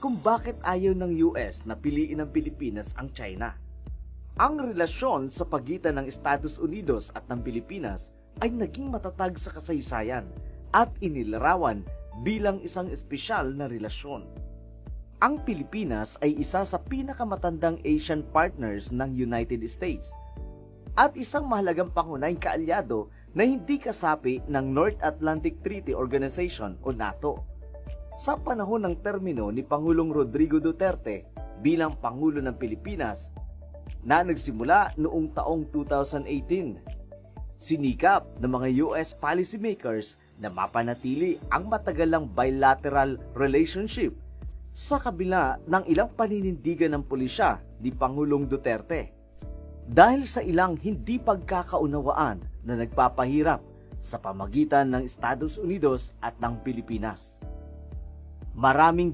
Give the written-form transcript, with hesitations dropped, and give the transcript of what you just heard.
kung bakit ayaw ng US na piliin ng Pilipinas ang China. Ang relasyon sa pagitan ng Estados Unidos at ng Pilipinas ay naging matatag sa kasaysayan at inilarawan bilang isang espesyal na relasyon. Ang Pilipinas ay isa sa pinakamatandang Asian partners ng United States at isang mahalagang pangunahing kaalyado na hindi kasapi ng North Atlantic Treaty Organization o NATO. Sa panahon ng termino ni Pangulong Rodrigo Duterte bilang Pangulo ng Pilipinas na nagsimula noong taong 2018, sinikap ng mga US policymakers na mapanatili ang matagalang bilateral relationship sa kabila ng ilang paninindigan ng pulisya ni Pangulong Duterte dahil sa ilang hindi pagkakaunawaan na nagpapahirap sa pamagitan ng Estados Unidos at ng Pilipinas. Maraming